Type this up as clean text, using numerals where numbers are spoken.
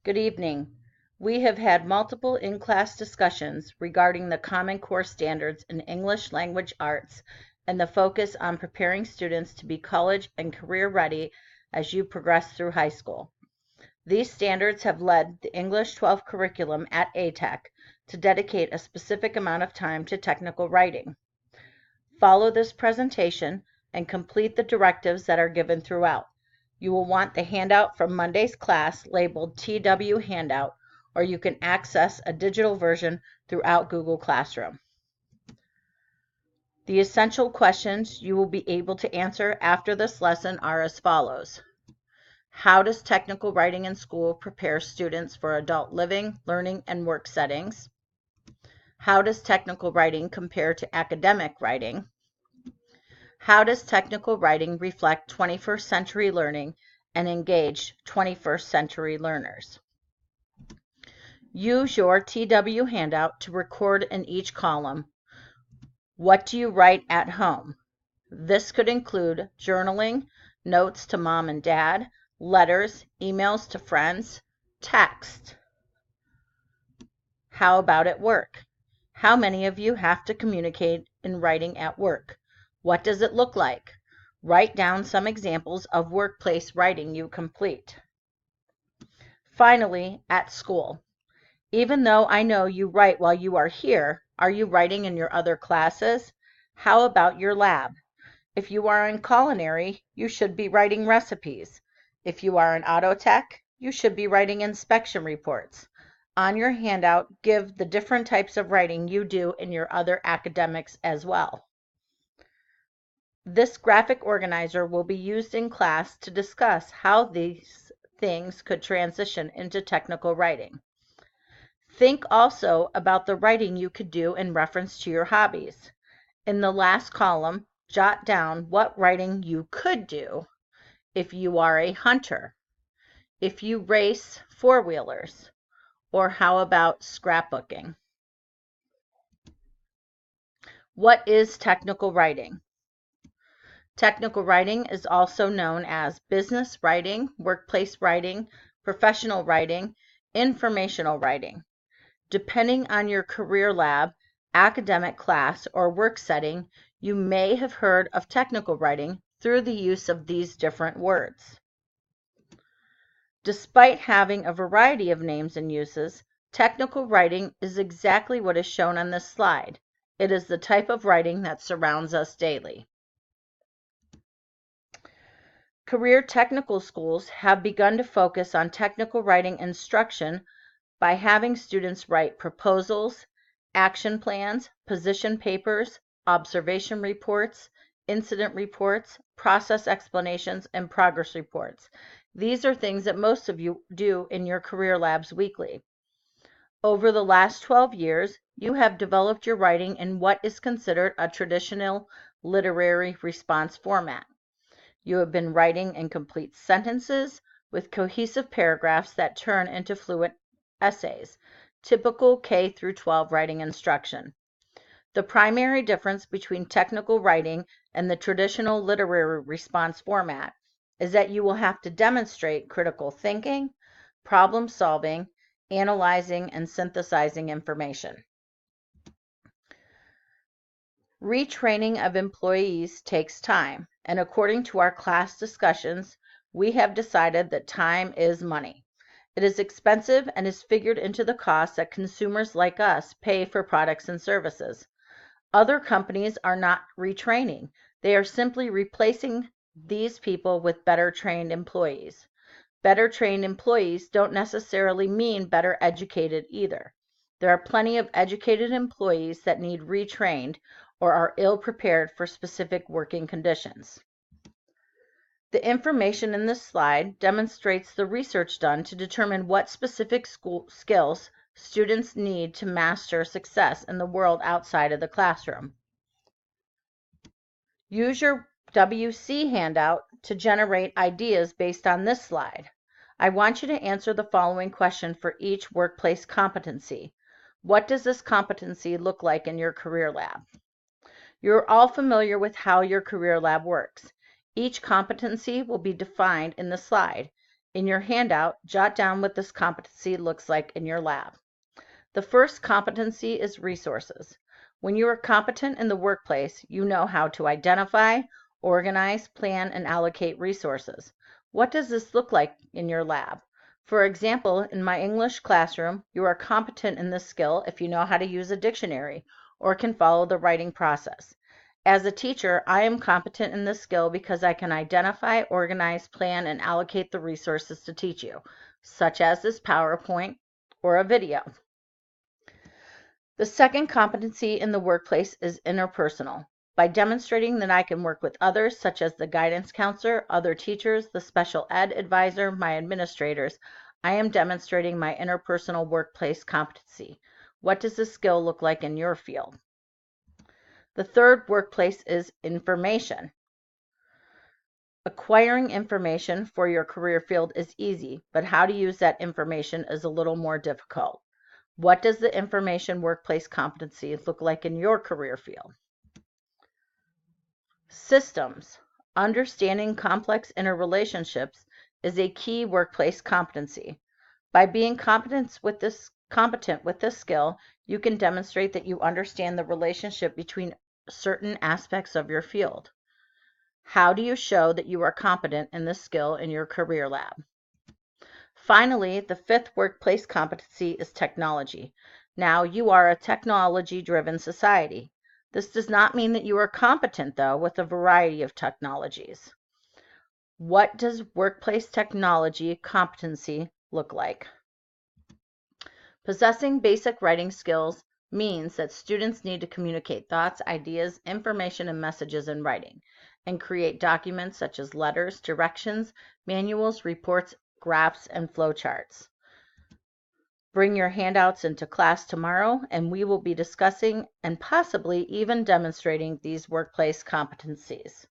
Good evening. We have had multiple in-class discussions regarding the Common Core standards in English Language Arts and the focus on preparing students to be college and career ready as you progress through high school. These standards have led the English 12 curriculum at ATEC to dedicate a specific amount of time to technical writing. Follow this presentation and complete the directives that are given throughout. You will want the handout from Monday's class labeled TW Handout, or you can access a digital version throughout Google Classroom. The essential questions you will be able to answer after this lesson are as follows. How does technical writing in school prepare students for adult living, learning, and work settings? How does technical writing compare to academic writing? How does technical writing reflect 21st century learning and engage 21st century learners? Use your TW handout to record in each column. What do you write at home? This could include journaling, notes to mom and dad, letters, emails to friends, text. How about at work? How many of you have to communicate in writing at work? What does it look like? Write down some examples of workplace writing you complete. Finally, at school. Even though I know you write while you are here, are you writing in your other classes? How about your lab? If you are in culinary, you should be writing recipes. If you are in auto tech, you should be writing inspection reports. On your handout, give the different types of writing you do in your other academics as well. This graphic organizer will be used in class to discuss how these things could transition into technical writing. Think also about the writing you could do in reference to your hobbies. In the last column, jot down what writing you could do if you are a hunter, if you race four-wheelers, or how about scrapbooking? What is technical writing? Technical writing is also known as business writing, workplace writing, professional writing, informational writing. Depending on your career lab, academic class, or work setting, you may have heard of technical writing through the use of these different words. Despite having a variety of names and uses, technical writing is exactly what is shown on this slide. It is the type of writing that surrounds us daily. Career technical schools have begun to focus on technical writing instruction by having students write proposals, action plans, position papers, observation reports, incident reports, process explanations, and progress reports. These are things that most of you do in your career labs weekly. Over the last 12 years, you have developed your writing in what is considered a traditional literary response format. You have been writing in complete sentences with cohesive paragraphs that turn into fluent essays, typical K through 12 writing instruction. The primary difference between technical writing and the traditional literary response format is that you will have to demonstrate critical thinking, problem solving, analyzing, and synthesizing information. Retraining of employees takes time, and according to our class discussions, we have decided that time is money. It is expensive and is figured into the cost that consumers like us pay for products and services. Other companies are not retraining. They are simply replacing these people with better trained employees. Better trained employees don't necessarily mean better educated either. There are plenty of educated employees that need retrained or are ill-prepared for specific working conditions. The information in this slide demonstrates the research done to determine what specific skills students need to master success in the world outside of the classroom. Use your WC handout to generate ideas based on this slide. I want you to answer the following question for each workplace competency. What does this competency look like in your career lab? You're all familiar with how your career lab works. Each competency will be defined in the slide. In your handout, jot down what this competency looks like in your lab. The first competency is resources. When you are competent in the workplace, you know how to identify, organize, plan, and allocate resources. What does this look like in your lab? For example, in my English classroom, you are competent in this skill if you know how to use a dictionary or can follow the writing process. As a teacher, I am competent in this skill because I can identify, organize, plan, and allocate the resources to teach you, such as this PowerPoint or a video. The second competency in the workplace is interpersonal. By demonstrating that I can work with others, such as the guidance counselor, other teachers, the special ed advisor, my administrators, I am demonstrating my interpersonal workplace competency. What does this skill look like in your field? The third workplace is information. Acquiring information for your career field is easy, but how to use that information is a little more difficult. What does the information workplace competency look like in your career field? Systems. Understanding complex interrelationships is a key workplace competency. By being competent with this skill, you can demonstrate that you understand the relationship between certain aspects of your field. How do you show that you are competent in this skill in your career lab? Finally, the fifth workplace competency is technology. Now, you are a technology-driven society. This does not mean that you are competent, though, with a variety of technologies. What does workplace technology competency look like? Possessing basic writing skills means that students need to communicate thoughts, ideas, information, and messages in writing, and create documents such as letters, directions, manuals, reports, graphs, and flowcharts. Bring your handouts into class tomorrow, and we will be discussing and possibly even demonstrating these workplace competencies.